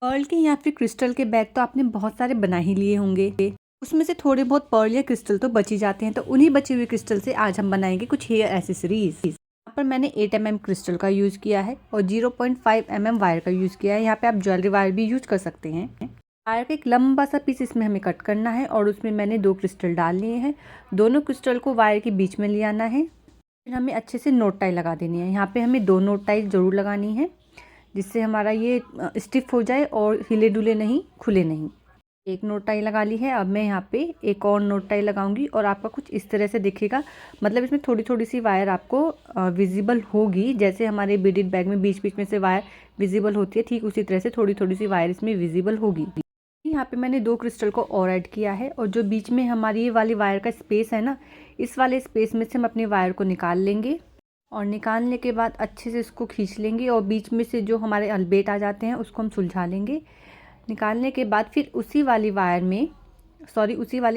Perl के या फिर क्रिस्टल के बैग तो आपने बहुत सारे बना ही लिए होंगे। उसमें से थोड़े बहुत पर्ल या क्रिस्टल तो बच ही जाते हैं, तो उन्हीं बचे हुए क्रिस्टल से आज हम बनाएंगे कुछ हेयर एसेसरीज। यहाँ पर मैंने 8 mm क्रिस्टल का यूज़ किया है और 0.5 mm वायर का यूज़ किया है। यहाँ पे आप ज्वेलरी वायर भी यूज कर सकते हैं। वायर का एक लंबा सा पीस इसमें हमें कट करना है और उसमें मैंने 2 क्रिस्टल डाल लिए हैं। दोनों क्रिस्टल को वायर के बीच में ले आना है, फिर हमें अच्छे से नोट टाई लगा देनी है। यहाँ पे हमें 2 नोट टाई ज़रूर लगानी है, जिससे हमारा ये स्टिफ हो जाए और हिले डुले नहीं, खुले नहीं। एक नोट टाई लगा ली है। अब मैं यहाँ पे एक और नोट टाई लगाऊंगी और आपका कुछ इस तरह से दिखेगा। मतलब इसमें थोड़ी थोड़ी सी वायर आपको विजिबल होगी, जैसे हमारे बीडेड बैग में बीच बीच में से वायर विजिबल होती है, ठीक उसी तरह से थोड़ी थोड़ी सी वायर इसमें विजिबल होगी। यहाँ पे मैंने 2 क्रिस्टल को और ऐड किया है और जो बीच में हमारी ये वाली वायर का स्पेस है ना, इस वाले स्पेस में से हम अपनी वायर को निकाल लेंगे और निकालने के बाद अच्छे से इसको खींच लेंगे और बीच में से जो हमारे अलबेट आ जाते हैं उसको हम सुलझा लेंगे। निकालने के बाद फिर उसी वाली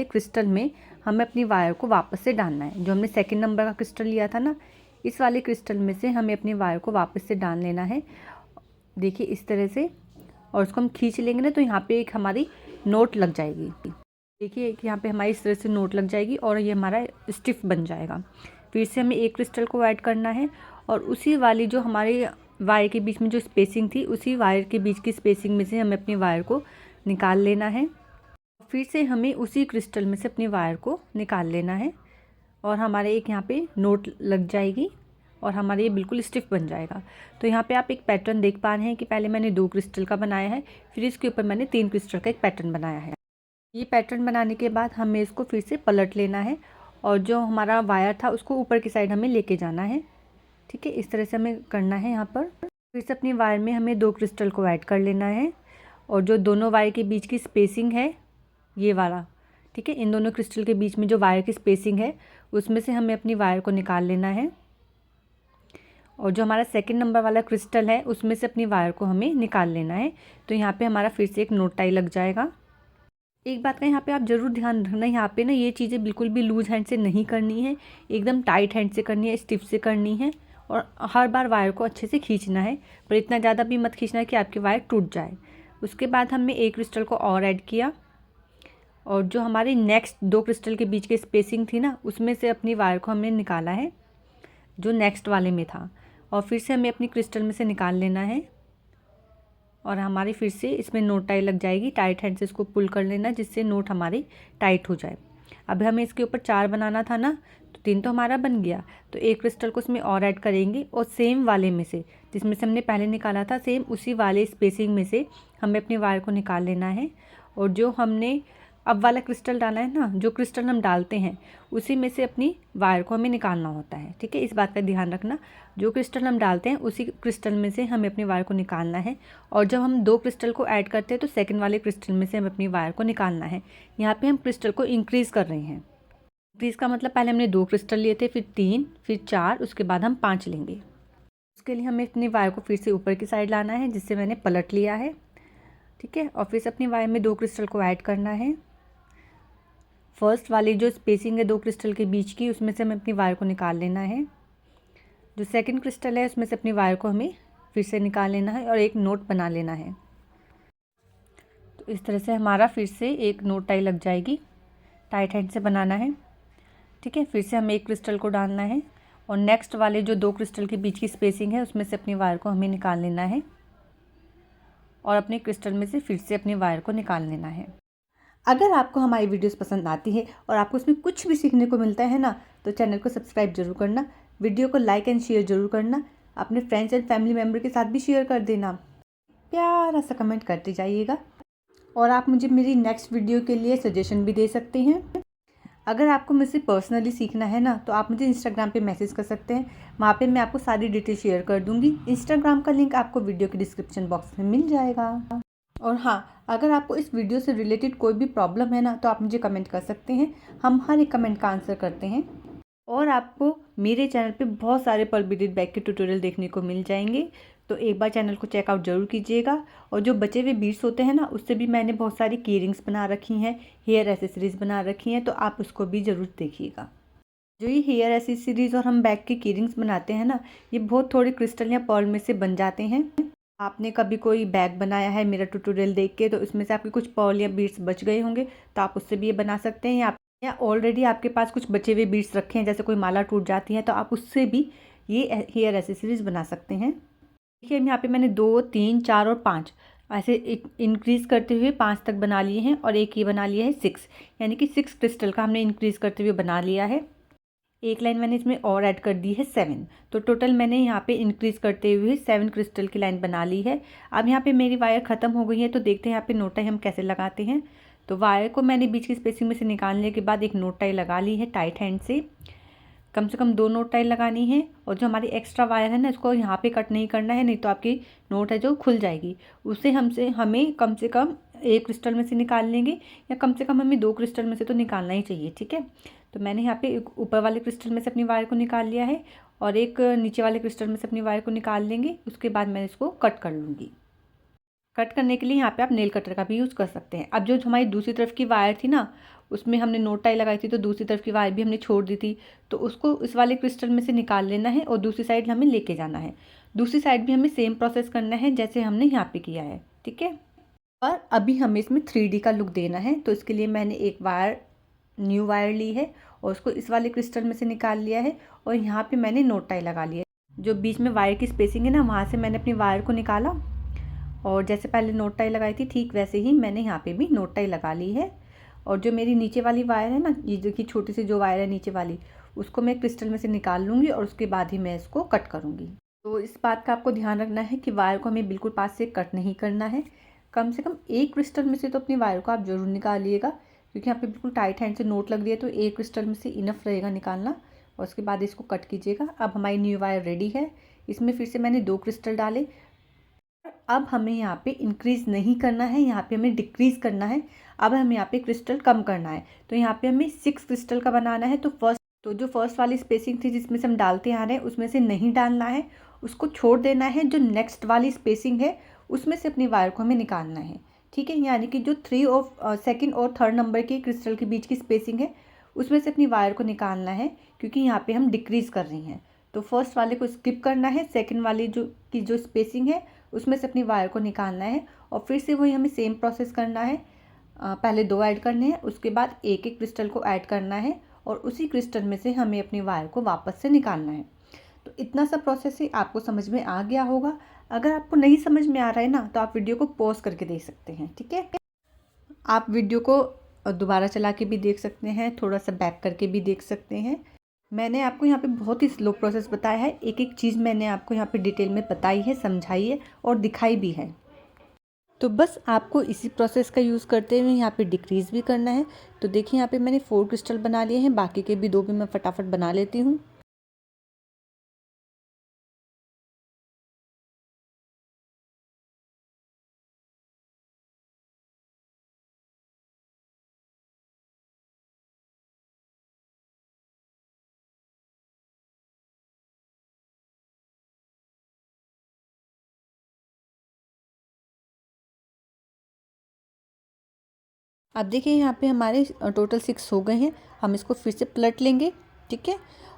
क्रिस्टल में हमें अपनी वायर को वापस से डालना है। जो हमने सेकंड नंबर का क्रिस्टल लिया था ना, इस वाले क्रिस्टल में से हमें अपनी वायर को वापस से डाल लेना है। देखिए इस तरह से, और उसको हम खींच लेंगे ना तो यहाँ पे एक हमारी नोट लग जाएगी। देखिए कि यहाँ पे हमारी इस तरह से नोट लग जाएगी और ये हमारा स्टिफ बन जाएगा। फिर से हमें एक क्रिस्टल को ऐड करना है और उसी वाली जो हमारे वायर के बीच में जो स्पेसिंग थी, उसी वायर के बीच की स्पेसिंग में से हमें अपनी वायर को निकाल लेना है। फिर से हमें उसी क्रिस्टल में से अपनी वायर को निकाल लेना है और हमारे एक यहाँ पे नोट लग जाएगी और हमारे ये बिल्कुल स्टिफ बन जाएगा। तो यहाँ पे आप एक पैटर्न देख पा रहे हैं कि पहले मैंने 2 क्रिस्टल का बनाया है, फिर इसके ऊपर मैंने 3 क्रिस्टल का एक पैटर्न बनाया है। ये पैटर्न बनाने के बाद हमें इसको फिर से पलट लेना है और जो हमारा वायर था उसको ऊपर की साइड हमें लेके जाना है। ठीक है, इस तरह से हमें करना है। यहाँ पर फिर से अपनी वायर में हमें 2 क्रिस्टल को ऐड कर लेना है और जो दोनों वायर के बीच की स्पेसिंग है ये वाला, ठीक है, इन दोनों क्रिस्टल के बीच में जो वायर की स्पेसिंग है उसमें से हमें अपनी वायर को निकाल लेना है और जो हमारा सेकंड नंबर वाला क्रिस्टल है उसमें से अपनी वायर को हमें निकाल लेना है। तो यहाँ पे हमारा फिर से एक नोट टाई लग जाएगा। एक बात का यहाँ पे आप ज़रूर ध्यान रखना, यहाँ पे ना ये चीज़ें बिल्कुल भी लूज हैंड से नहीं करनी है, एकदम टाइट हैंड से करनी है, स्टिफ से करनी है और हर बार वायर को अच्छे से खींचना है, पर इतना ज़्यादा भी मत खींचना है कि आपकी वायर टूट जाए। उसके बाद हमने एक क्रिस्टल को और ऐड किया और जो हमारी नेक्स्ट 2 क्रिस्टल के बीच की स्पेसिंग थी ना, उसमें से अपनी वायर को हमने निकाला है जो नेक्स्ट वाले में था और फिर से हमें अपनी क्रिस्टल में से निकाल लेना है और हमारी फिर से इसमें नोट टाई लग जाएगी। टाइट हैंड से इसको पुल कर लेना जिससे नोट हमारी टाइट हो जाए। अब हमें इसके ऊपर 4 बनाना था ना, तो 3 तो हमारा बन गया, तो एक क्रिस्टल को इसमें और ऐड करेंगे और सेम वाले में से जिसमें से हमने पहले निकाला था, सेम उसी वाले स्पेसिंग में से हमें अपनी वायर को निकाल लेना है और जो हमने अब वाला क्रिस्टल डाला है ना, जो क्रिस्टल हम डालते हैं उसी में से अपनी वायर को हमें निकालना होता है। ठीक है, इस बात का ध्यान रखना, जो क्रिस्टल हम डालते हैं उसी क्रिस्टल में से हमें अपनी वायर को निकालना है और जब हम 2 क्रिस्टल को ऐड करते हैं तो सेकंड वाले क्रिस्टल में से हमें अपनी वायर को निकालना है। यहाँ पे हम क्रिस्टल को इंक्रीज़ कर रहे हैं। इंक्रीज़ का मतलब पहले हमने 2 क्रिस्टल लिए थे, फिर 3, फिर 4, उसके बाद हम 5 लेंगे। उसके लिए हमें अपनी वायर को फिर से ऊपर की साइड लाना है, जिससे मैंने पलट लिया है। ठीक है, और फिर से अपनी वायर में 2 क्रिस्टल को ऐड करना है। फर्स्ट वाली जो स्पेसिंग है 2 क्रिस्टल के बीच की, उसमें से हमें अपनी वायर को निकाल लेना है। जो सेकंड क्रिस्टल है उसमें से अपनी वायर को हमें फिर से निकाल लेना है और एक नोट बना लेना है। तो इस तरह से हमारा फिर से एक नोट टाई लग जाएगी। टाइट हैंड से बनाना है। ठीक है, फिर से हमें एक क्रिस्टल को डालना है और नेक्स्ट वाले जो 2 क्रिस्टल के बीच की स्पेसिंग है उसमें से अपनी वायर को हमें निकाल लेना है और अपने क्रिस्टल में से फिर से अपनी वायर को निकाल लेना है। अगर आपको हमारी वीडियोस पसंद आती है और आपको उसमें कुछ भी सीखने को मिलता है ना, तो चैनल को सब्सक्राइब जरूर करना, वीडियो को लाइक एंड शेयर जरूर करना, अपने फ्रेंड्स एंड फैमिली मेम्बर के साथ भी शेयर कर देना, प्यारा सा कमेंट करते जाइएगा और आप मुझे मेरी नेक्स्ट वीडियो के लिए सजेशन भी दे सकते हैं। अगर आपको मुझसे पर्सनली सीखना है ना, तो आप मुझे इंस्टाग्राम पे मैसेज कर सकते हैं, वहाँ पे मैं आपको सारी डिटेल शेयर कर दूँगी। इंस्टाग्राम का लिंक आपको वीडियो के डिस्क्रिप्शन बॉक्स में मिल जाएगा। और हाँ, अगर आपको इस वीडियो से रिलेटेड कोई भी प्रॉब्लम है ना, तो आप मुझे कमेंट कर सकते हैं, हम हर एक कमेंट का आंसर करते हैं। और आपको मेरे चैनल पे बहुत सारे पर्ल बीडेड बैग के ट्यूटोरियल देखने को मिल जाएंगे, तो एक बार चैनल को चेकआउट ज़रूर कीजिएगा। और जो बचे हुए बीड्स होते हैं ना, उससे भी मैंने बहुत सारी की रिंग्स बना रखी हैं, हेयर एसेसरीज़ बना रखी हैं, तो आप उसको भी ज़रूर देखिएगा। जो ये हेयर एसेसरीज़ और हम बैग की की रिंग्स बनाते हैं ना, ये बहुत थोड़े क्रिस्टल या पर्ल में से बन जाते हैं। आपने कभी कोई बैग बनाया है मेरा ट्यूटोरियल देख के, तो इसमें से आपके कुछ पर्ल या बीड्स बच गए होंगे, तो आप उससे भी ये बना सकते हैं। या ऑलरेडी आपके पास कुछ बचे हुए बीड्स रखे हैं, जैसे कोई माला टूट जाती है, तो आप उससे भी ये हेयर एसेसरीज बना सकते हैं। देखिए यहाँ पे मैंने 2, 3, 4 और 5 ऐसे इंक्रीज़ करते हुए 5 तक बना लिए हैं, और एक ये बना लिया है 6, यानी कि 6 क्रिस्टल का हमने इंक्रीज़ करते हुए बना लिया है। एक लाइन मैंने इसमें और ऐड कर दी है 7, तो टोटल मैंने यहाँ पे इंक्रीज़ करते हुए 7 क्रिस्टल की लाइन बना ली है। अब यहाँ पे मेरी वायर ख़त्म हो गई है, तो देखते हैं यहाँ पे नोट टाई हम कैसे लगाते हैं। तो वायर को मैंने बीच की स्पेसिंग में से निकालने के बाद एक नोट टाई लगा ली है टाइट हैंड से। कम से कम 2 नोट टाई लगानी है, और जो हमारी एक्स्ट्रा वायर है ना, इसको यहाँ पे कट नहीं करना है, नहीं तो आपकी नोट है जो खुल जाएगी। उससे हमें कम से कम एक क्रिस्टल में से निकाल लेंगे, या कम से कम हमें 2 क्रिस्टल में से तो निकालना ही चाहिए, ठीक है। तो मैंने यहाँ पे एक ऊपर वाले क्रिस्टल में से अपनी वायर को निकाल लिया है, और एक नीचे वाले क्रिस्टल में से अपनी वायर को निकाल लेंगे। उसके बाद मैं इसको कट कर लूँगी। कट करने के लिए यहाँ पे आप नेल कटर का भी यूज़ कर सकते हैं। अब जो हमारी दूसरी तरफ की वायर थी ना, उसमें हमने नोट टाई लगाई थी, तो दूसरी तरफ की वायर भी हमने छोड़ दी थी, तो उसको इस वाले क्रिस्टल में से निकाल लेना है, और दूसरी साइड हमें लेके जाना है। दूसरी साइड भी हमें सेम प्रोसेस करना है जैसे हमने यहाँ पे किया है, ठीक है। और अभी हमें इसमें 3D का लुक देना है, तो इसके लिए मैंने एक वायर, न्यू वायर ली है, और उसको इस वाले क्रिस्टल में से निकाल लिया है, और यहाँ पे मैंने नोट टाई लगा लिया है। जो बीच में वायर की स्पेसिंग है ना, वहाँ से मैंने अपनी वायर को निकाला, और जैसे पहले नोट टाई लगाई थी ठीक वैसे ही मैंने यहाँ पे भी नोट टाई लगा ली है। और जो मेरी नीचे वाली वायर है ना, ये जो कि छोटी सी जो वायर है नीचे वाली, उसको मैं क्रिस्टल में से निकाल लूँगी, और उसके बाद ही मैं इसको कट करूँगी। तो इस बात का आपको ध्यान रखना है कि वायर को हमें बिल्कुल पास से कट नहीं करना है। कम से कम एक क्रिस्टल में से तो अपनी वायर को आप ज़रूर निकालिएगा, क्योंकि यहाँ पे बिल्कुल टाइट हैंड से नोट लग रही है, तो एक क्रिस्टल में से इनफ रहेगा निकालना, और उसके बाद इसको कट कीजिएगा। अब हमारी न्यू वायर रेडी है। इसमें फिर से मैंने 2 क्रिस्टल डाले। अब हमें यहाँ पे इंक्रीज़ नहीं करना है, यहाँ पे हमें डिक्रीज़ करना है। अब हमें यहाँ पे क्रिस्टल कम करना है, तो यहाँ पे हमें 6 क्रिस्टल का बनाना है। तो जो फर्स्ट वाली स्पेसिंग थी जिसमें से हम डालते आ रहे हैं, उसमें से नहीं डालना है, उसको छोड़ देना है। जो नेक्स्ट वाली स्पेसिंग है उसमें से अपनी वायर को हमें निकालना है, ठीक है। यानी कि जो 3 और सेकेंड और थर्ड नंबर के क्रिस्टल के बीच की स्पेसिंग है, उसमें से अपनी वायर को निकालना है, क्योंकि यहाँ पे हम डिक्रीज़ कर रही हैं। तो फर्स्ट वाले को स्किप करना है, सेकेंड वाली जो स्पेसिंग है उसमें से अपनी वायर को निकालना है, और फिर से वही हमें सेम प्रोसेस करना है। पहले 2 ऐड करने हैं, उसके बाद एक एक क्रिस्टल को ऐड करना है, और उसी क्रिस्टल में से हमें अपनी वायर को वापस से निकालना है। तो इतना सा प्रोसेस ही आपको समझ में आ गया होगा। अगर आपको नहीं समझ में आ रहा है ना, तो आप वीडियो को पॉज करके देख सकते हैं, ठीक है। आप वीडियो को दोबारा चला के भी देख सकते हैं, थोड़ा सा बैक करके भी देख सकते हैं। मैंने आपको यहाँ पे बहुत ही स्लो प्रोसेस बताया है, एक एक चीज़ मैंने आपको यहाँ पे डिटेल में बताई है, समझाई है और दिखाई भी है। तो बस आपको इसी प्रोसेस का यूज़ करते हुए यहाँ पे डिक्रीज़ भी करना है। तो देखिए यहाँ पे मैंने 4 क्रिस्टल बना लिए हैं, बाकी के भी 2 भी मैं फटाफट बना लेती हूँ। अब देखिए यहाँ पे हमारे टोटल 6 हो गए हैं। हम इसको फिर से पलट लेंगे, ठीक है।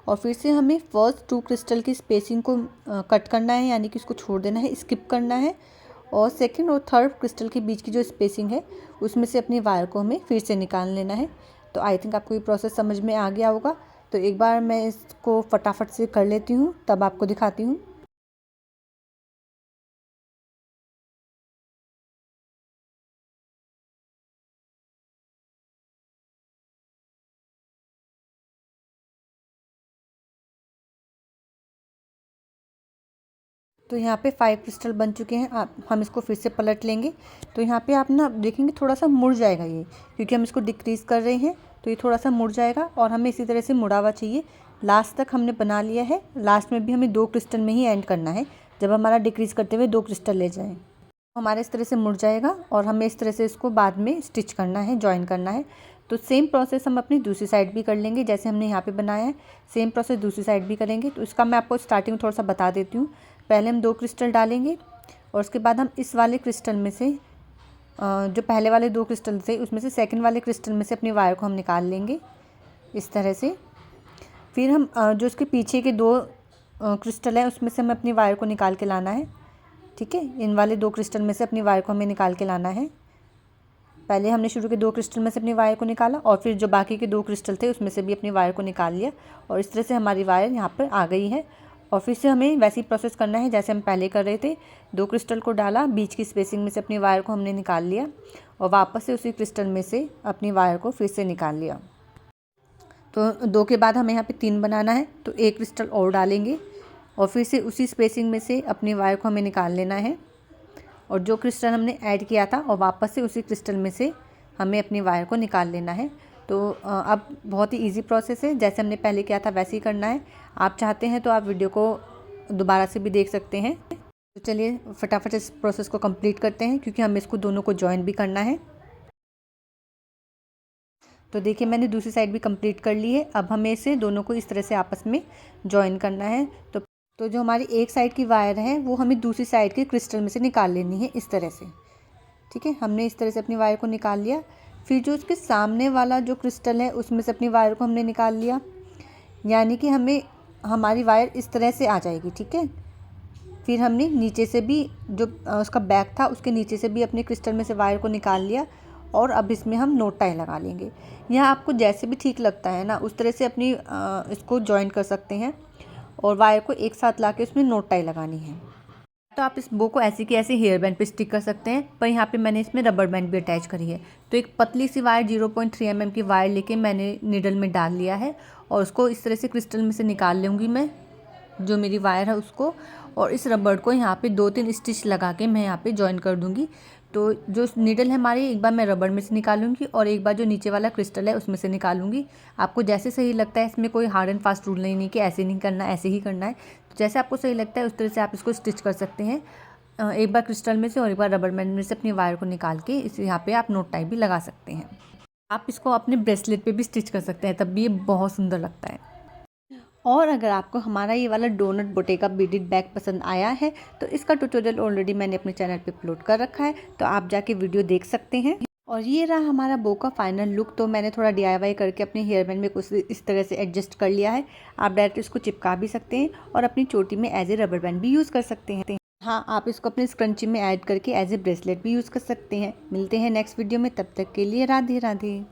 और फिर से हमें फर्स्ट 2 क्रिस्टल की स्पेसिंग को कट करना है, यानी कि इसको छोड़ देना है, स्किप करना है। और सेकंड और थर्ड क्रिस्टल के बीच की जो स्पेसिंग है उसमें से अपनी वायर को हमें फिर से निकाल लेना है। तो आई थिंक आपको ये प्रोसेस समझ में आ गया होगा। तो एक बार मैं इसको फटाफट से कर लेती हूँ, तब आपको दिखाती हूँ। तो यहाँ पे 5 क्रिस्टल बन चुके हैं। आप हम इसको फिर से पलट लेंगे। तो यहाँ पे आप ना देखेंगे थोड़ा सा मुड़ जाएगा ये, क्योंकि हम इसको डिक्रीज़ कर रहे हैं, तो ये थोड़ा सा मुड़ जाएगा, और हमें इसी तरह से मुड़ा हुआ चाहिए। लास्ट तक हमने बना लिया है, लास्ट में भी हमें 2 क्रिस्टल में ही एंड करना है, जब हमारा डिक्रीज़ करते हुए 2 क्रिस्टल ले जाएँ। हमारे इस तरह से मुड़ जाएगा, और हमें इस तरह से इसको बाद में स्टिच करना है, जॉइन करना है। तो सेम प्रोसेस हम अपनी दूसरी साइड भी कर लेंगे, जैसे हमने यहाँ पे बनाया है सेम प्रोसेस दूसरी साइड भी करेंगे। तो इसका मैं आपको स्टार्टिंग में थोड़ा सा बता देती हूँ। पहले हम 2 क्रिस्टल डालेंगे, और उसके बाद हम इस वाले क्रिस्टल में से जो पहले वाले 2 क्रिस्टल थे उसमें से सेकंड वाले क्रिस्टल में से अपनी वायर को हम निकाल लेंगे इस तरह से। फिर हम जो इसके पीछे के 2 क्रिस्टल हैं उसमें से हमें अपनी वायर को निकाल के लाना है। ठीक है, इन वाले 2 क्रिस्टल में से अपनी वायर को हमें निकाल के लाना है। पहले हमने शुरू के 2 क्रिस्टल में से अपनी वायर को निकाला और फिर जो बाकी के 2 क्रिस्टल थे उसमें से भी अपनी वायर को निकाल लिया और इस तरह से हमारी वायर यहाँ पर आ गई है। और फिर से हमें वैसे ही प्रोसेस करना है जैसे हम पहले कर रहे थे। 2 क्रिस्टल को डाला, बीच की स्पेसिंग में से अपनी वायर को हमने निकाल लिया और वापस से उसी क्रिस्टल में से अपनी वायर को फिर से निकाल लिया। तो 2 के बाद हमें यहाँ पे 3 बनाना है, तो 1 क्रिस्टल और डालेंगे और फिर से उसी स्पेसिंग में से अपनी वायर को हमें निकाल लेना है और जो क्रिस्टल हमने ऐड किया था और वापस से उसी क्रिस्टल में से हमें अपनी वायर को निकाल लेना है। तो अब बहुत ही इजी प्रोसेस है, जैसे हमने पहले किया था वैसे ही करना है। आप चाहते हैं तो आप वीडियो को दोबारा से भी देख सकते हैं। तो चलिए फटाफट इस प्रोसेस को कंप्लीट करते हैं क्योंकि हमें इसको दोनों को जॉइन भी करना है। तो देखिए मैंने दूसरी साइड भी कंप्लीट कर ली है। अब हमें इसे दोनों को इस तरह से आपस में जॉइन करना है। तो जो हमारी एक साइड की वायर है वो हमें दूसरी साइड के क्रिस्टल में से निकाल लेनी है इस तरह से। ठीक है, हमने इस तरह से अपनी वायर को निकाल लिया। फिर जो उसके सामने वाला जो क्रिस्टल है उसमें से अपनी वायर को हमने निकाल लिया, यानी कि हमारी वायर इस तरह से आ जाएगी। ठीक है, फिर हमने नीचे से भी जो उसका बैक था उसके नीचे से भी अपने क्रिस्टल में से वायर को निकाल लिया और अब इसमें हम नोट टाई लगा लेंगे। यहाँ आपको जैसे भी ठीक लगता है ना उस तरह से अपनी इसको जॉइन कर सकते हैं और वायर को एक साथ ला के उसमें नोट टाई लगानी है। तो आप इस बो को ऐसे की ऐसे हेयर बैंड पे स्टिक कर सकते हैं, पर यहाँ पे मैंने इसमें रबर बैंड भी अटैच करी है। तो एक पतली सी वायर 0.3 mm की वायर लेके मैंने निडल में डाल लिया है और उसको इस तरह से क्रिस्टल में से निकाल लूँगी मैं जो मेरी वायर है उसको, और इस रबर को यहाँ पे 2-3 स्टिच लगा के मैं यहाँ पे जॉइन कर दूँगी। तो जो निडल है हमारी एक बार मैं रबर में से निकालूंगी और एक बार जो नीचे वाला क्रिस्टल है उसमें से निकालूंगी। आपको जैसे सही लगता है, इसमें कोई हार्ड एंड फास्ट रूल नहीं कि ऐसे नहीं करना ऐसे ही करना है। तो जैसे आपको सही लगता है उस तरह से आप इसको स्टिच कर सकते हैं। एक बार क्रिस्टल में से और एक बार रबर बैंड में से अपनी वायर को निकाल के इस यहाँ पे आप नोट टाई भी लगा सकते हैं। आप इसको अपने ब्रेसलेट पे भी स्टिच कर सकते हैं, तब भी ये बहुत सुंदर लगता है। और अगर आपको हमारा ये वाला डोनट बोटेगा बीडेड बैग पसंद आया है तो इसका ट्यूटोरियल ऑलरेडी मैंने अपने चैनल पे अपलोड कर रखा है, तो आप जाके वीडियो देख सकते हैं। और ये रहा हमारा बो का फाइनल लुक। तो मैंने थोड़ा DIY करके अपने हेयर बैंड में कुछ इस तरह से एडजस्ट कर लिया है। आप डायरेक्ट इसको चिपका भी सकते हैं और अपनी चोटी में एज ए रबर बैंड भी यूज़ कर सकते हैं। हाँ, आप इसको अपने स्क्रंची में ऐड करके एज ए ब्रेसलेट भी यूज़ कर सकते हैं। मिलते हैं नेक्स्ट वीडियो में, तब तक के लिए राधे राधे।